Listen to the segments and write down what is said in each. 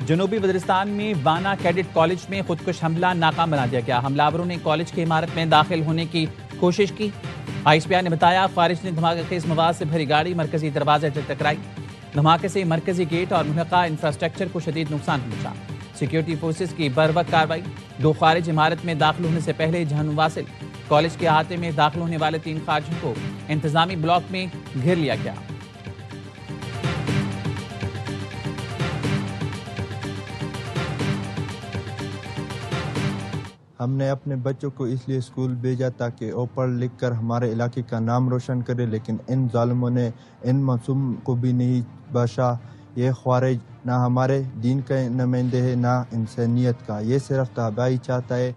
जनूबी वजीरिस्तान में वाना कैडेट कॉलेज में खुदकुश हमला नाकाम बना दिया गया। हमलावरों ने कॉलेज की इमारत में दाखिल होने की कोशिश की। ISPR ने बताया खारिज ने धमाकेखेज मवाद से भरी गाड़ी मरकजी दरवाजे से टकराई। धमाके से मरकजी गेट और मुल्का इंफ्रास्ट्रक्चर को शदीद नुकसान पहुंचा। सिक्योरिटी फोर्सेज की बरवक्त कार्रवाई। 2 खारिज इमारत में दाखिल होने से पहले जहनुम वासिल। कॉलेज के अहाते में दाखिल होने वाले 3 खारिजों को इंतजामी ब्लॉक में घेर लिया गया। हमने अपने बच्चों को इसलिए स्कूल भेजा ताकि वो पढ़ लिख कर हमारे इलाके का नाम रोशन करे, लेकिन इन जालिमों ने इन मासूम को भी नहीं बख्शा। ये ख्वारिज ना हमारे दीन के नुमाइंदे है ना इंसानियत का, ये सिर्फ तबाही चाहता है।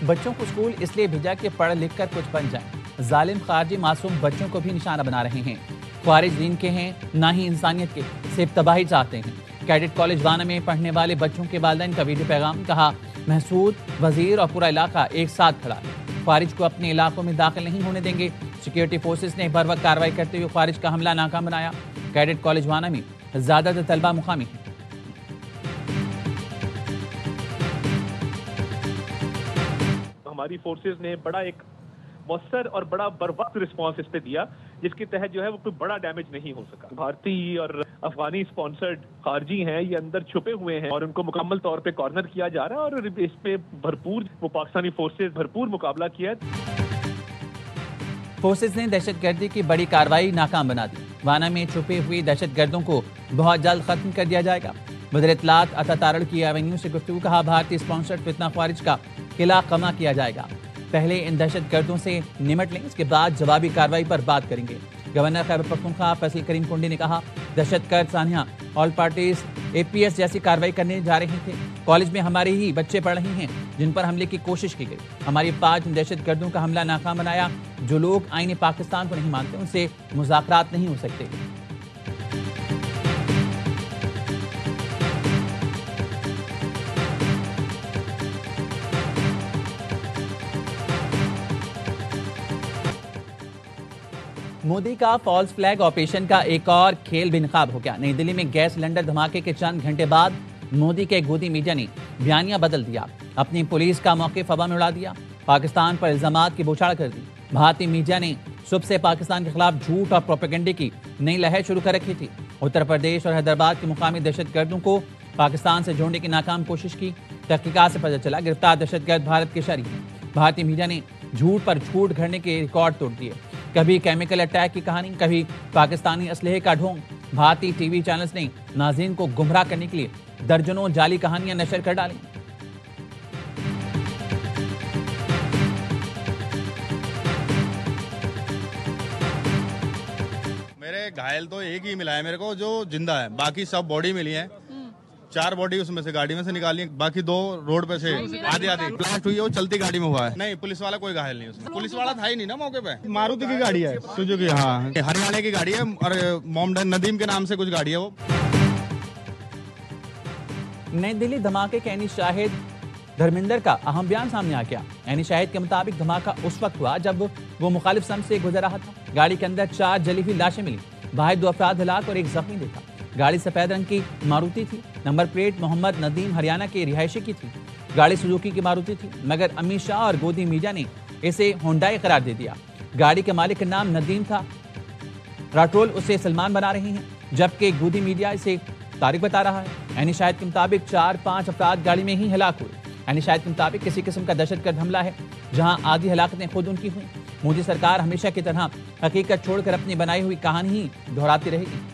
बच्चों को स्कूल इसलिए भेजा कि पढ़ लिख कर कुछ बन जाए। जालिम खारजी मासूम बच्चों को भी निशाना बना रहे हैं। ख्वारिज दीन के हैं ना ही इंसानियत के, सिर्फ तबाही चाहते हैं। कैडेट कॉलेज वाना में पढ़ने वाले बच्चों के वालिदैन का वीडियो पैगाम। कहा महसूद, वजीर और पूरा इलाका एक साथ खड़ा है। ख्वारिज को अपने इलाकों में दाखिल नहीं होने देंगे। सिक्योरिटी फोर्सेस ने बर वक्त कार्रवाई करते हुए ख्वारिज का हमला नाकाम बनाया। कैडेट कॉलेज वाना में ज्यादातर तलबा मुकामी हैं। हमारी फोर्सेस ने बड़ा एक मौसर और बड़ा बरवक्त रिस्पांस इस पे दिया, जिसके तहत जो है वो कोई बड़ा डैमेज नहीं हो सका। भारतीय और अफगानी स्पॉन्सर्ड खारजी हैं, ये अंदर छुपे हुए हैं और उनको मुकम्मल तौर पे कॉर्नर किया जा रहा है और इस पे भरपूर वो पाकिस्तानी फोर्सेस भरपूर मुकाबला किया। फोर्सेस ने दहशतगर्दी की बड़ी कार्रवाई नाकाम बना दी। वाना में छुपे हुए दहशतगर्दों को बहुत जल्द खत्म कर दिया जाएगा। बदर इत्तलात अता तारड़ की एवेन्यू से गुफ्तगू। कहा भारतीय स्पॉन्सर्ड फितना ख्वारिज का किला कमा किया जाएगा। पहले इन दहशतगर्दों से निमट लें, इसके बाद जवाबी कार्रवाई पर बात करेंगे। गवर्नर खैबर पख्तूनख्वा फैसल करीम कुंडी ने कहा दहशतगर्द सानिया ऑल पार्टीज APS जैसी कार्रवाई करने जा रहे थे। कॉलेज में हमारे ही बच्चे पढ़ रहे हैं जिन पर हमले की कोशिश की गई। हमारी 5 दहशतगर्दों का हमला नाकाम बनाया। जो लोग आईने पाकिस्तान को नहीं मानते उनसे मुज़ाकरात नहीं हो सकते। मोदी का फॉल्स फ्लैग ऑपरेशन का एक और खेल बेनकाब हो गया। नई दिल्ली में गैस सिलेंडर धमाके के चंद घंटे बाद मोदी के गोदी मीडिया ने बयानिया बदल दिया। अपनी पुलिस का मौके हवा में उड़ा दिया। पाकिस्तान पर इल्जामात की बौछार कर दी। भारतीय मीडिया ने सुबह से पाकिस्तान के खिलाफ झूठ और प्रोपेगेंडे की नई लहर शुरू कर रखी थी। उत्तर प्रदेश और हैदराबाद के मुकामी दहशतगर्दों को पाकिस्तान से जोड़ने की नाकाम कोशिश की। तहकीकात से पता चला गिरफ्तार दहशतगर्द भारत के शरीक हैं। भारतीय मीडिया ने झूठ पर झूठ गढ़ने के रिकॉर्ड तोड़ दिए। कभी केमिकल अटैक की कहानी, कभी पाकिस्तानी असलहे का ढोंग। भारतीय टीवी चैनल्स ने नाज़रीन को गुमराह करने के लिए दर्जनों जाली कहानियां नशर कर डाली। मेरे घायल तो एक ही मिला है मेरे को जो जिंदा है, बाकी सब बॉडी मिली है। 4 बॉडी उसमें से गाड़ी में से निकाली, बाकी 2 रोड पे से आधी ब्लास्ट हुई है। वो चलती गाड़ी में हुआ है। नहीं, पुलिस वाला कोई घायल नहीं उसमें। पुलिस वाला था ही नहीं ना मौके पे। मारुति की गाड़ी है, सुजुकी, हाँ हरियाणा की गाड़ी है और मोहम्मद नदीम के नाम से कुछ गाड़ी है वो। नई दिल्ली धमाके के एनी शाहिद धर्मेंद्र का अहम बयान सामने आ गया। एनी शाहिद के मुताबिक धमाका उस वक्त हुआ जब वो मुखालिफ सम से गुजर रहा था। गाड़ी के अंदर 4 जली हुई लाशें मिली। बाहर 2 अफराद हलाक और 1 जख्मी देखा। गाड़ी सफेद रंग की मारुति थी। नंबर प्लेट मोहम्मद नदीम हरियाणा के रिहायशी की थी। गाड़ी सुजुकी की मारुति थी, मगर अमित शाह और गोदी मीडिया ने इसे होंडाई करार दे दिया। गाड़ी के मालिक का नाम नदीम था। राठौल उसे सलमान बना रहे हैं, जबकि गोदी मीडिया इसे तारिक बता रहा है। एनी शाहिद के मुताबिक 4-5 अफराद गाड़ी में ही हलाक हुए। एनी शाहिद के मुताबिक किसी किस्म का दहशतगर्द हमला है, जहां आधी हलाकतें खुद उनकी हुई। मोदी सरकार हमेशा की तरह हकीकत छोड़कर अपनी बनाई हुई कहानी ही दोहराती रहेगी।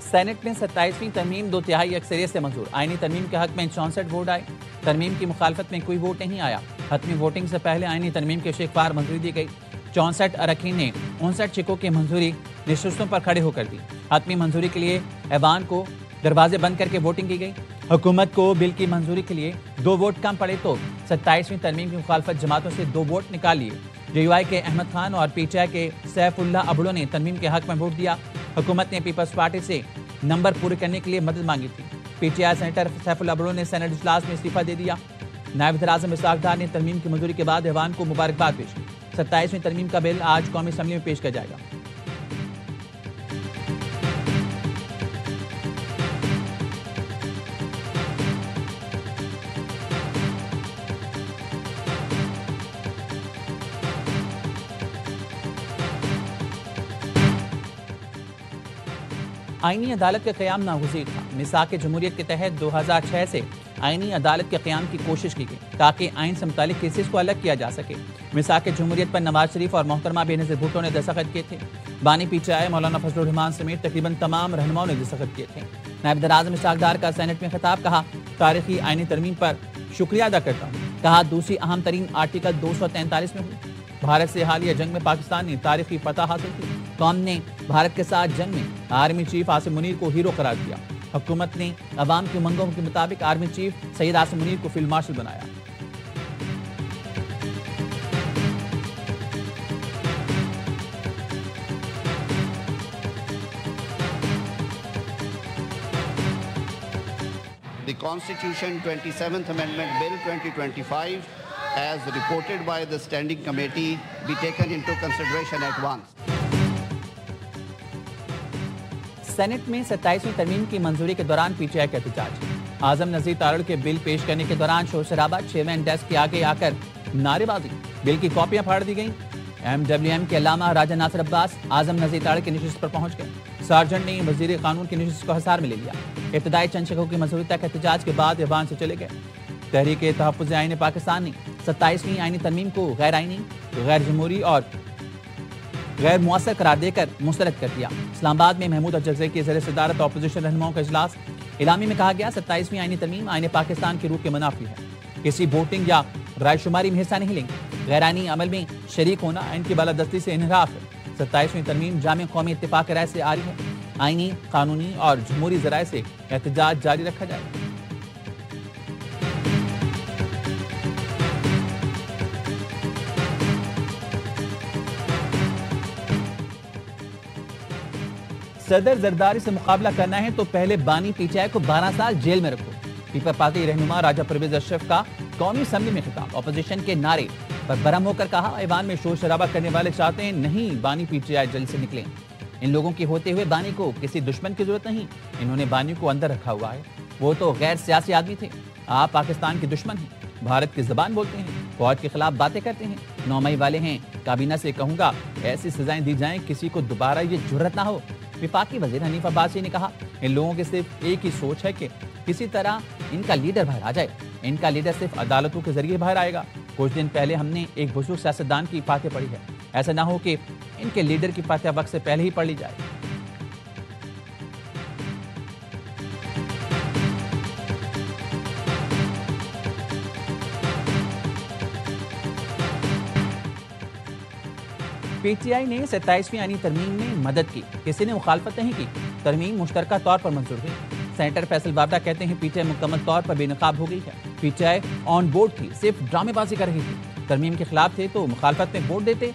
सेनेट में 27वीं तरमीम 2 तिहाई अक्सरियत से मंजूर। आईनी तरमीम के हक में 64 वोट आए। तरमीम की मुखालफत में कोई वोट नहीं आया। हतमी वोटिंग से पहले आईनी तरमीम के शिकवार मंजूरी दी गई। 64 अरकान ने 59 शिकों की मंजूरी नशिस्तों पर खड़े होकर दी। हतमी मंजूरी के लिए ऐवान को दरवाजे बंद करके वोटिंग की गई। हुकूमत को बिल की मंजूरी के लिए 2 वोट कम पड़े तो 27वीं तरमीम की मुखालफत जमातों से 2 वोट निकाल लिए। JUI के अहमद खान और PTI के सैफुल्लाह अबड़ो ने तरमीम के हक में वोट दिया। हुकूमत ने पीपल्स पार्टी से नंबर पूरे करने के लिए मदद मांगी थी। पीटीआई सेनेटर सैफुल्लाह भुट्टो ने सेनेट इजलास में इस्तीफा दे दिया। नायब वज़ीर-ए-आज़म इसहाक डार ने तरमीम की मंजूरी के बाद ऐवान को मुबारकबाद पेश की। 27वीं तरमीम का बिल आज कौमी असम्बली में पेश किया जाएगा। आईनी अदालत का क़याम नागुज़ीर था। मिसाक जमहूरियत के तहत 2006 से आईनी अदालत के क़याम की कोशिश की गई ताकि आइन से मुतालिक केसेस को अलग किया जा सके। मिसाक जमहूरियत पर नवाज शरीफ और मोहतरमा बेनज़ीर भुट्टो ने दस्तखत किए थे। बानी पीटीआई मौलाना फजलुर रहमान समेत तकरीबन तमाम रहनुमाओं ने दस्तखत किए थे। नायब वज़ीर-ए-आज़म इसहाक डार का सेनेट में खिताब, कहा तारीखी आईनी तरमीम पर शुक्रिया अदा करता हूँ। कहा दूसरी अहम तरीन आर्टिकल 243 में हुई। भारत से हालिया जंग में पाकिस्तान ने तारीखी फतह हासिल की। कौम ने भारत के साथ जंग में आर्मी चीफ आसिम मुनीर को हीरो करार दिया। हुकूमत ने अवाम की उमंगों के मुताबिक आर्मी चीफ सैयद आसिम मुनीर को फील्ड मार्शल बनाया। The Constitution 27th Amendment Bill 2025 as reported by the Standing Committee be taken into consideration at once. Senate में 27वीं तरमीम की मंजूरी के दौरान पीटीआई का एहतजाज। आजम नजीर तारड़ के बिल पेश करने के दौरान शोर शराबा, चेयरमैन डेस्क के आगे आकर नारेबाजी, बिल की कॉपियां फाड़ दी गईं। MWM के अल्लामा राजा नासिर अब्बास आजम नजीर तारड़ की नशिस्त पर पहुंच गए। सार्जेंट ने वजीर कानून की नशिस्त को हिसार में ले लिया। इब्तदाई चंद शकों की मंजूरी तक एहतजाज के बाद ऐवान से चले गए। तहरीक तहफ़्फ़ुज़ आईन पाकिस्तान ने 27वीं आईनी तरमीम को गैर आईनी, गैर जमहूरी और गैर मुअस्सर करार देकर मुस्तरद कर दिया। इस्लामाबाद में महमूद अफजल की ज़ेर सदारत अपोजिशन रहनुमाओं का इजलास। इलामी में कहा गया 27वीं आईनी तरमीम आईन पाकिस्तान की रूह के मुनाफी है। किसी वोटिंग या रायशुमारी में हिस्सा नहीं लेंगे। गैर आईनी अमल में शरीक होना इनकी बालादस्ती से इनहराफ है। 27वीं तरमीम जामे कौमी इत्तेफाक राय से आ रही है। आईनी, कानूनी और जमहूरी ज़राए से एहतजाज जारी रखा जाएगा। सदर जरदारी से मुकाबला करना है तो पहले बानी पीटीआई को 12 साल जेल में रखो। पीपल पार्टी रहनुमा राजा परवेज अशरफ का कौमी असम्बली में खिताब। अपोजिशन के नारे पर बरहम होकर कहा, ऐवान में शोर शराबा करने वाले चाहते हैं नहीं बानी पीटीआई जल्द से निकले। इन लोगों के होते हुए बानी को किसी दुश्मन की जरूरत नहीं। इन्होंने बानी को अंदर रखा हुआ है। वो तो गैर सियासी आदमी थे। आप पाकिस्तान के दुश्मन हैं, भारत की जबान बोलते हैं, फौज के खिलाफ बातें करते हैं, 9 मई वाले हैं। काबीना से कहूंगा ऐसी सजाएं दी जाएं किसी को दोबारा ये जुर्रत ना हो। विफाकी वजीर हनीफ अब्बासी ने कहा, इन लोगों की सिर्फ एक ही सोच है कि किसी तरह इनका लीडर बाहर आ जाए। इनका लीडर सिर्फ अदालतों के जरिए बाहर आएगा। कुछ दिन पहले हमने एक बुजुर्ग सियासतदान की फातह पढ़ी है। ऐसा ना हो कि इनके लीडर की फातह वक्त से पहले ही पढ़ ली जाए। पीटीआई ने 27वीं आईनी तरमीम में मदद की, किसी ने मुखालफत नहीं की। तरमीम मुश्तरका तौर पर मंजूर हुई। सेनेटर फैसल बाबरा कहते हैं पीटीआई मुकम्मल तौर पर बेनकाब हो गई है। पीटीआई ऑन बोर्ड थी, सिर्फ ड्रामेबाजी कर रही थी। तरमीम के खिलाफ थे तो मुखालफत में वोट देते।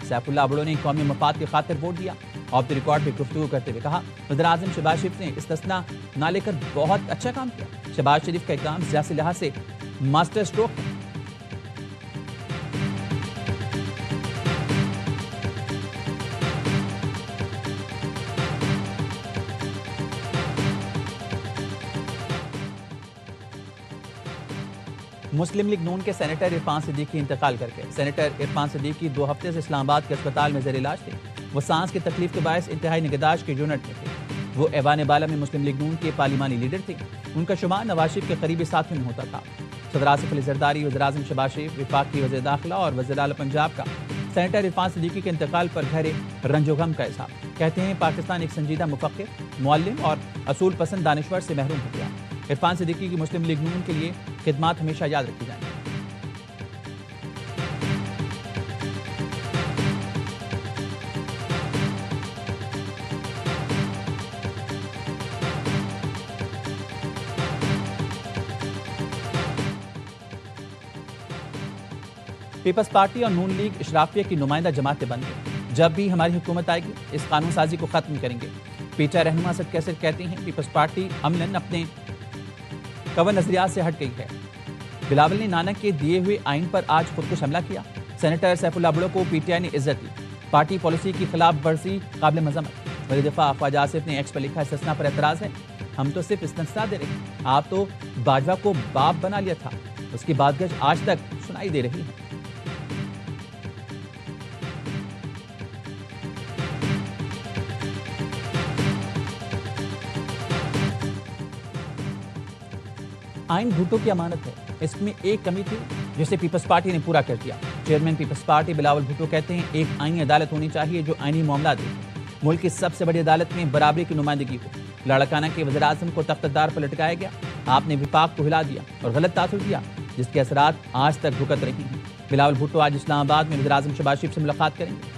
सैफुल्लाह भुट्टो ने कौमी मफाद की खातिर वोट दिया। ऑफ द रिकॉर्ड पर गुफ्तगू करते हुए कहा, वज़ीर-ए-आज़म शहबाज शरीफ ने इस्तिस्ना ना लेकर बहुत अच्छा काम किया। शहबाज शरीफ का इक़दाम सियासी लिहाज से मास्टर स्ट्रोक है। मुस्लिम लीग नून के सेनेटर इरफान सिद्दीकी इंतकाल करके। सेनेटर इरफान सिद्दीकी 2 हफ्ते से इस्लामाबाद के अस्पताल में ज़ेर इलाज थे। वो सांस की तकलीफ के बायस इंतहाई निगहदाश्त के यूनिट में थे। वो ऐवान बाला में मुस्लिम लीग नून के पार्लिमानी लीडर थे। उनका शुमार नवाज शरीफ के करीबी साथियों में होता था। सदर आसिफ अली जरदारी, वज़ीर-ए-आज़म शहबाज शरीफ, वफाकी वज़ीर दाखिला और वज़ीर आला पंजाब का सेनेटर इरफान सिद्दीकी के इंतकाल पर गहरे रंजोगम का इज़हार। कहते हैं पाकिस्तान एक संजीदा मुफ़क्किर, मुअल्लिम और असूल पसंद दानिश्वर से महरूम हो गया। इरफान सिद्दीकी की मुस्लिम लीग नून के लिए खिदमात हमेशा याद रखी जाएंगी। पीपल्स पार्टी और नून लीग इशराफिया की नुमाइंदा जमातें बन गई। जब भी हमारी हुकूमत आएगी इस कानून साजी को खत्म करेंगे। पीटीआई रहनुमा असद कैसर कहते हैं पीपल्स पार्टी अमलन अपने कवर नजरियात से हट गई है। बिलावल ने नानक के दिए हुए आइन पर आज खुद को हमला किया। सेनेटर सैफुल्लाह बुड़ो को पीटीआई ने इज्जत दी। पार्टी पॉलिसी की खिलाफ वर्जी काबिल मजम्मत। वज़ीर दिफा ख्वाजा आसिफ ने एक्स पर लिखा, इस्तिस्ना पर एतराज है। हम तो सिर्फ इस्तिस्ना दे रहे हैं, आप तो बाजवा को बाप बना लिया था, उसकी बातगज आज तक सुनाई दे रही है। आइन भुट्टो की अमानत है, इसमें एक कमी थी जिसे पीपल्स पार्टी ने पूरा कर दिया। चेयरमैन पीपल्स पार्टी बिलावल भुट्टो कहते हैं, एक आईनी अदालत होनी चाहिए जो आईनी मामला दे। मुल्क की सबसे बड़ी अदालत में बराबरी की नुमाइंदगी हो। लाड़काना के वज़ीर आज़म को तख्तदार पर लटकाया गया। आपने विफाक को हिला दिया और गलत तासुर दिया, जिसके असरात आज तक भुगत रही हैं। बिलावल भुट्टो आज इस्लामाबाद में वज़ीर आज़म शहबाज शरीफ से मुलाकात करेंगे।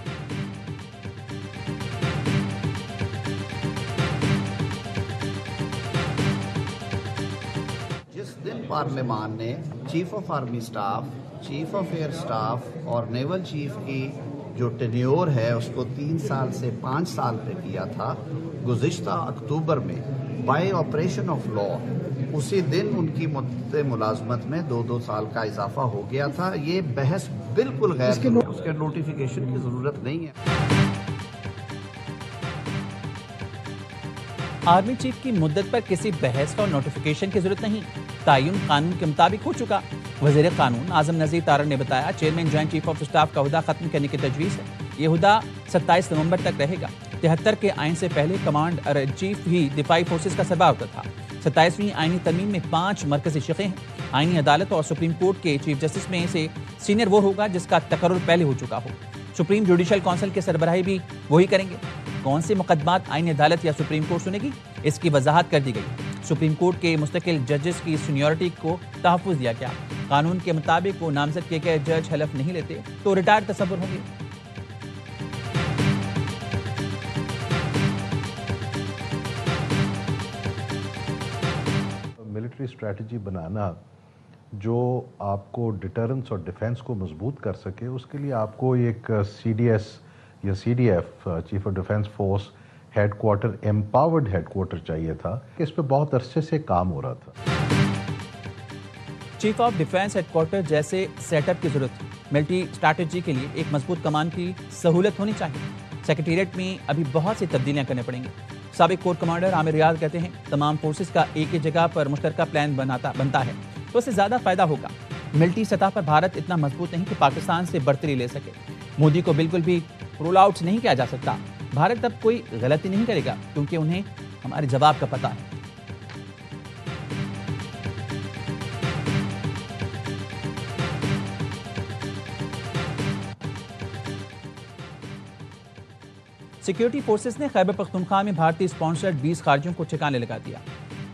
पार्लियामान ने chief of army staff, chief of air staff और नेवल चीफ की जो टेन्योर है उसको 3 साल से 5 साल पे किया था। गुज़िश्ता अक्टूबर में बाय ऑपरेशन ऑफ लॉ उसी दिन उनकी मुद्दे मुलाजमत में 2-2 साल का इजाफा हो गया था। ये बहस बिल्कुल गैर, उसके नोटिफिकेशन की जरूरत नहीं है। आर्मी चीफ की मुद्दत पर किसी बहस और नोटिफिकेशन की जरूरत नहीं, तायुन कानून के मुताबिक हो चुका। वज़ीर कानून आजम नज़ीर तारड़ ने बताया, chairman joint chief of staff का हुदा खत्म करने की तजवीज़ है। ये हुदा 27 नवंबर तक रहेगा। 73 के आइन से पहले कमांडर इन चीफ ही दिफाई फोर्सेज का सरबराह होता था। 27वीं आइनी तरमीम में 5 मरकजी शिक़े हैं। आइनी अदालत और सुप्रीम कोर्ट के चीफ जस्टिस में से सीनियर वो होगा जिसका तकर्रुर पहले हो चुका हो। सुप्रीम जुडिशल काउंसिल के सरबराही भी वही करेंगे। कौन से मुकदमात आईनी अदालत या सुप्रीम कोर्ट सुनेगी, इसकी वजाहत कर दी गई। सुप्रीम कोर्ट के मुस्तकिल जजेस की सीनियरिटी को तहफ़्फ़ुज़ दिया गया। कानून के मुताबिक वो नामजद किए गए जज हलफ नहीं लेते तो रिटायर्ड तस्वुर होंगे। मिलिट्री स्ट्रैटेजी बनाना जो आपको डिटरेंस और डिफेंस को मजबूत कर सके, उसके लिए आपको एक CDS या CDF chief of defence force headquarter, empowered headquarter चाहिए था। इस पे बहुत अरसे से काम हो रहा था। चीफ ऑफ डिफेंस हेडक्वार्टर जैसे सेटअप की जरूरत है। मिलिट्री स्ट्रैटेजी के लिए एक मजबूत कमान की सहूलत होनी चाहिए। सेक्रेटेरिएट में अभी बहुत सी तब्दीलियां करनी पड़ेंगी। साबिक कोर कमांडर आमिर रियाज कहते हैं, तमाम फोर्सेस का एक ही जगह पर मुश्तरका प्लान बनता है तो उससे ज़्यादा फायदा होगा। मिलिट्री सतह पर भारत इतना मजबूत नहीं कि पाकिस्तान से बढ़तरी ले सके। मोदी को बिल्कुल भी रोल आउट नहीं किया जा सकता। भारत अब कोई गलती नहीं करेगा क्योंकि उन्हें हमारे जवाब का पता है। सिक्योरिटी फोर्सेस ने खैबर पख्तूनख्वा में भारतीय स्पॉन्सर्ड 20 खारजियों को ठिकाने लगा दिया।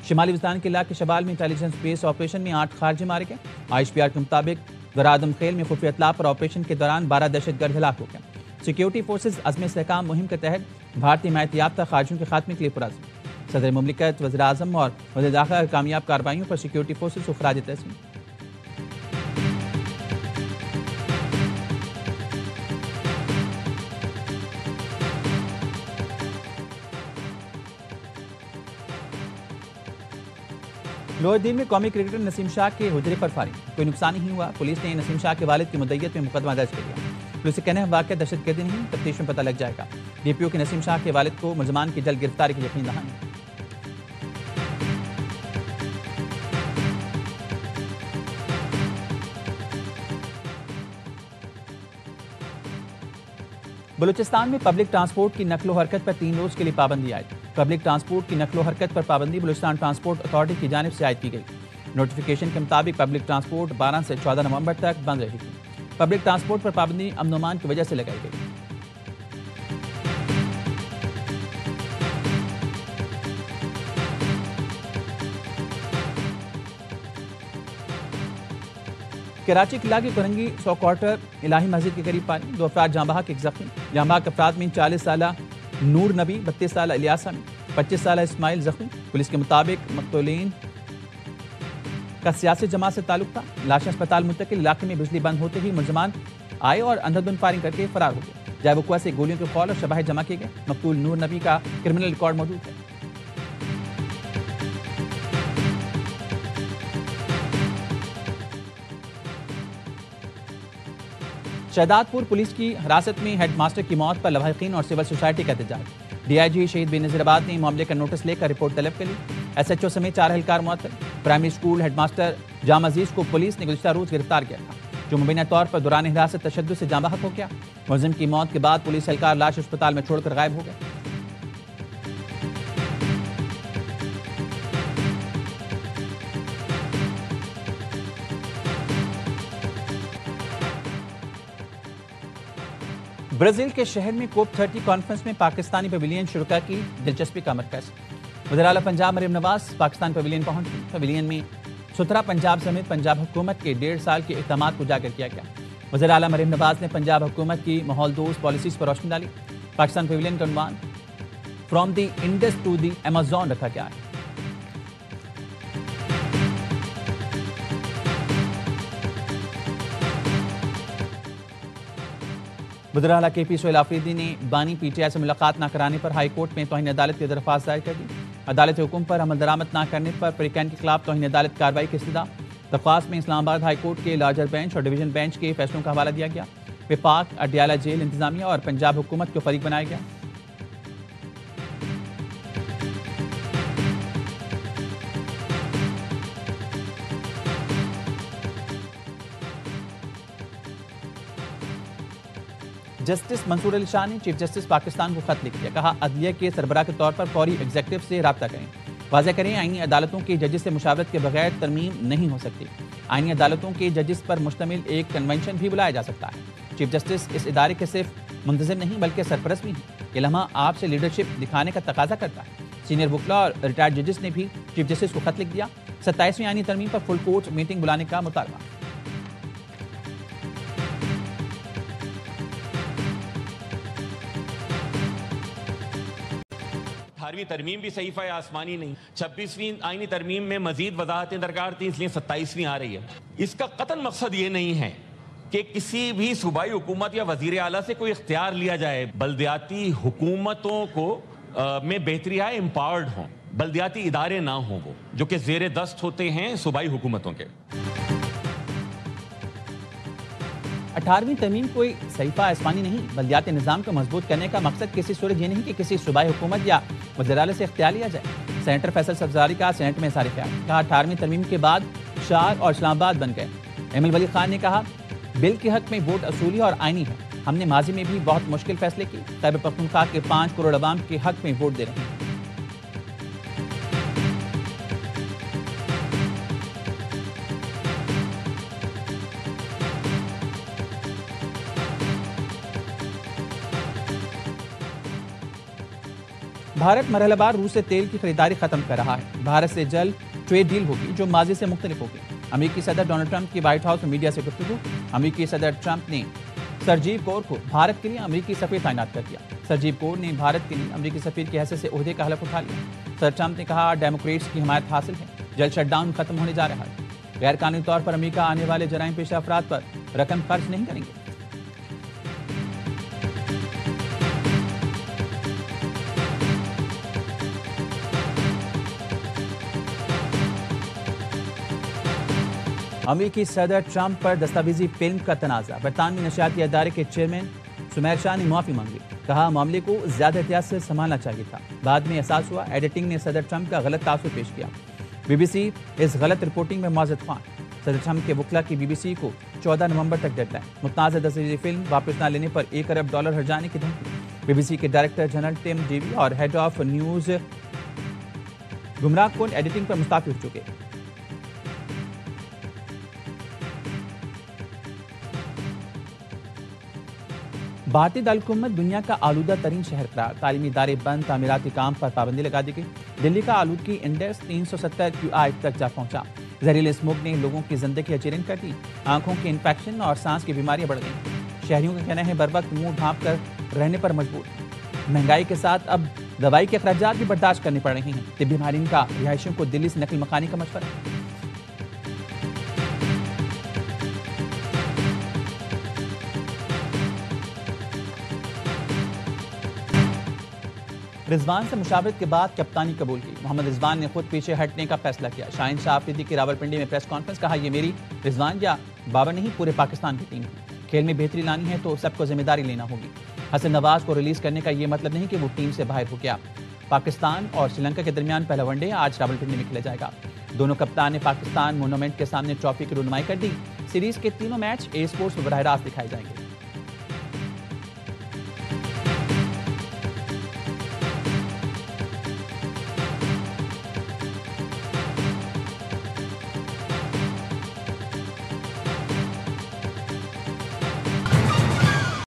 शिमाली वज़ीरिस्तान के इलाके शबाल में इंटेलिजेंस बेस ऑपरेशन में 8 खारजी मारे गए। IHPR के मुताबिक दरादम खेल में खुफिया इत्तला पर ऑपरेशन के दौरान 12 दहशतगर्द हलाक हो गए। सिक्योरिटी फोर्सेज अज़्म इस्तेहकाम मुहिम के तहत भारतीय हिमायत याफ्ता खारजियों के खात्मे के लिए पुरज़्म। सदर मुमलिकत, वज़ीर आज़म और वज़ीर दाखिला कामयाब कार्रवाइयों पर सिक्योरिटी फोर्सेज को खराज तहसीन। लोअर दीन में कौमी क्रिकेटर नसीम शाह के हुजरे पर फायरिंग, कोई नुकसान नहीं हुआ। पुलिस ने नसीम शाह के वालिद की मुद्दईयत में मुकदमा दर्ज कर दिया। पुलिस के कहने हैं वाक़या दहशतगर्दी नहीं, तफ्तीश में पता लग जाएगा। DPO के नसीम शाह के वालिद को मुलजमान की जल्द गिरफ्तारी की यकीन दहानी। बलूचिस्तान में पब्लिक ट्रांसपोर्ट की नकलो हरकत पर 3 रोज के लिए पाबंदी आयद। पब्लिक ट्रांसपोर्ट की नकलो हरकत पर पाबंदी बलूचिस्तान ट्रांसपोर्ट अथॉरिटी की जानिब से आयद की गई। नोटिफिकेशन के मुताबिक पब्लिक ट्रांसपोर्ट 12 से 14 नवंबर तक बंद रहेगी। पब्लिक ट्रांसपोर्ट पर पाबंदी अमन-ओ-अमान की वजह से लगाई गई। कराची के इलाके कुरंगी 100 क्वार्टर इलाही मस्जिद के करीब पानी, 2 अफराद जाँ बहक, 1 जख्मी। जाँ बहक अफराद में 40 साला नूर नबी, 32 साला इलियास अमीन, 25 साला इस्माइल जख्मी। पुलिस के मुताबिक मकतूलीन का सियासी जमात से ताल्लुक था। लाशें अस्पताल मुंतकिल। इलाके में बिजली बंद होते ही मुलजमान आए और अंधाधुंध फायरिंग करके फरार हो गए। जायबुकुआ से गोलियों के कॉल और शवाहिद जमा किए गए। मकतूल नूर नबी का क्रिमिनल रिकॉर्ड मौजूद है। शहदादपुर पुलिस की हिरासत में हेडमास्टर की मौत पर लवाहिकीन और सिविल सोसाइटी का एहतजाज। डीआईजी शहीद बेनज़ीराबाद ने मामले का नोटिस लेकर रिपोर्ट तलब कर ली। एसएचओ समेत 4 एहलकार मुअत्तल। प्राइमरी स्कूल हेडमास्टर जाम अजीज को पुलिस ने गुज़िश्ता रोज गिरफ्तार किया था, जो मुबैना तौर पर दौरान हिरासत तशद्दुद से जाँ बहक हो गया। मुलजिम की मौत के बाद पुलिस एहलकार लाश अस्पताल में छोड़कर गायब हो गए। ब्राजील के शहर में कोप 30 कॉन्फ्रेंस में पाकिस्तानी पवेलियन शुरका की दिलचस्पी का मरकज। वज़ीर आला पंजाब मरीम नवाज पाकिस्तान पवेलियन पहुंची। पवेलियन में सुथरा पंजाब समेत पंजाब हुकूमत के 1.5 साल के इक़दामात को उजागर किया गया। वज़ीर आला मरीम नवाज ने पंजाब हुकूमत की माहौल दोस्त पॉलिसीज़ पर रोशनी डाली। पाकिस्तान पवेलियन का उन्वान from the Indus to the Amazon रखा गया है। वज़ीर आला KP सोहेल आफरीदी ने बानी PTI से मुलाकात न कराने पर हाई कोर्ट में तौहीन अदालत की दरख्वास्त दायर कर दी। अदालत के हुक्म पर अमल दरामद न करने पर परिकैन के खिलाफ तौहीन अदालत कार्रवाई की इस्तदा। दरख्वास्त में इस्लामाबाद हाई कोर्ट के लार्जर बेंच और डिवीजन बेंच के फैसलों का हवाला दिया गया। विफाक, अडयाला जेल इंतजामिया और पंजाब हुकूमत को फरीक बनाया गया। जस्टिस मंसूर अली शाह ने चीफ जस्टिस पाकिस्तान को खत लिख दिया। कहा, अदलिया के सरबराह के तौर पर फौरी एग्जीक्यूटिव से रब्ता करें। वाज़ेह करें, आईनी अदालतों के जजेस से मुशावरत के बगैर तरमीम नहीं हो सकती। आईनी अदालतों के जजेस पर मुश्तमिल एक कन्वेंशन भी बुलाया जा सकता है। चीफ जस्टिस इस इदारे के सिर्फ मुंतजिम नहीं बल्कि सरपरस्त भी हैं। ये लम्हा आपसे लीडरशिप दिखाने का तकाजा करता है। सीनियर वकला और रिटायर्ड जजेस ने भी चीफ जस्टिस को खत लिख दिया। 27वीं आईनी तरमीम पर फुल कोर्ट मीटिंग बुलाने का मुतालबा। 18वीं तरमीम भी सहीफा आसमानी नहीं, 26वीं आईनी तरमीम में मजीद वजाहतें दरकार थी, इसलिए 27वीं आ रही है। इसका कतन मकसद ये नहीं है कि किसी भी सूबाई हुकूमत या वजीर आला से कोई इख्तियार लिया जाए। बल्दियाती हुकूमतों को में बेहतरी आए, एम्पावर्ड हों, बल्दियाती इदारे ना हों वो जो कि जेर दस्त होते हैं सूबाई हुकूमतों के। 18वीं तरमीम कोई सहीफा आसमानी नहीं, बल्दियाती निज़ाम को मजबूत करने का मकसद किसी सूरत ये नहीं कि किसी सूबाई हुकूमत या वज़ीर आला से इख्तियार लिया जाए। सेनेटर फैसल सब्जारी का सेनेट में इज़हार ख्याल। कहा, 18वीं तरमीम के बाद शार और इस्लामाबाद बन गए। एमिल वली खान ने कहा, बिल के हक में वोट असूली और आईनी है। हमने माजी में भी बहुत मुश्किल फैसले किए। खैबर पख्तूनख्वा के 5 करोड़ अवाम के हक में वोट दे रहे हैं। भारत मरहलेवार रूस से तेल की खरीदारी खत्म कर रहा है। भारत से जल्द ट्रेड डील होगी जो माजी से मुख्तलिफ होगी। अमेरिकी सदर डोनाल्ड ट्रंप की व्हाइट हाउस में मीडिया से गुफ्तगू। अमेरिकी सदर ट्रंप ने सरजीव कौर को भारत के लिए अमेरिकी सफीर तैनात कर दिया। सरजीव कौर ने भारत के लिए अमेरिकी सफीर की हैसियत से ओहदे का हलफ उठा लिया। सदर ट्रंप ने कहा, डेमोक्रेट्स की हिमायत हासिल है, जल्द शटडाउन खत्म होने जा रहा है। गैर कानूनी तौर पर अमेरिका आने वाले जराइम पेशा अफराद पर रकम खर्च नहीं करेंगे। अमेरिकी सदर ट्रंप पर दस्तावेजी फिल्म का तनाज़ा। बरतानवी नशियाती अदारे के चेयरमैन सुमैर शाह ने माफ़ी मांगी। कहा, मामले को ज़्यादा एहतियात से संभालना चाहिए था। बाद में एहसास हुआ एडिटिंग ने सदर ट्रंप का गलत तासुर पेश किया। BBC इस गलत रिपोर्टिंग में मुआज़िद ख्वान। सदर ट्रंप के वकला की BBC को 14 नवंबर तक डेडलाइन। मुतनाज़ा दस्तावेजी फिल्म वापस न लेने पर $1 अरब हर्जाने की धमकी। BBC के डायरेक्टर जनरल टिम डेवी और हेड ऑफ न्यूज़ गुमराह कुन एडिटिंग पर मुस्तफी हो चुके। भारतीय दारकूमत दुनिया का आलूदा तरीन शहर करार। तालीमी इदारे बंद, तामीराती काम पर पाबंदी लगा दी गई। दिल्ली का आलूदगी इंडेक्स 370 QI तक जा पहुंचा। जहरीले स्मोक ने लोगों की जिंदगी अचेरन कर दी। आंखों के इन्फेक्शन और सांस की बीमारियां बढ़ गई। शहरियों का कहना है बर वक्त मुंह ढांप कर रहने पर मजबूर। महंगाई के साथ अब दवाई के अखराजात भी बर्दाश्त करने पड़ रहे हैं। तिब्बी माहिरीन का रिहायशियों को दिल्ली से नकल मकानी का मशवरा। रिजवान से मुशावरत के बाद कप्तानी कबूल की। मोहम्मद रिजवान ने खुद पीछे हटने का फैसला किया। शाहीन शाह अफरीदी की रावलपिंडी में प्रेस कॉन्फ्रेंस। कहा, यह मेरी रिजवान या बाबर नहीं, पूरे पाकिस्तान की टीम है। खेल में बेहतरी लानी है तो सबको जिम्मेदारी लेना होगी। हसन नवाज को रिलीज करने का ये मतलब नहीं कि वो टीम से बाहर हो गया। पाकिस्तान और श्रीलंका के दरमियान पहला वनडे आज रावलपिंडी में खेला जाएगा। दोनों कप्तान ने पाकिस्तान मोनूमेंट के सामने ट्रॉफी की रुनमाई कर दी। सीरीज के तीनों मैच ए स्पोर्ट्स पर बराह रास्त दिखाए जाएंगे।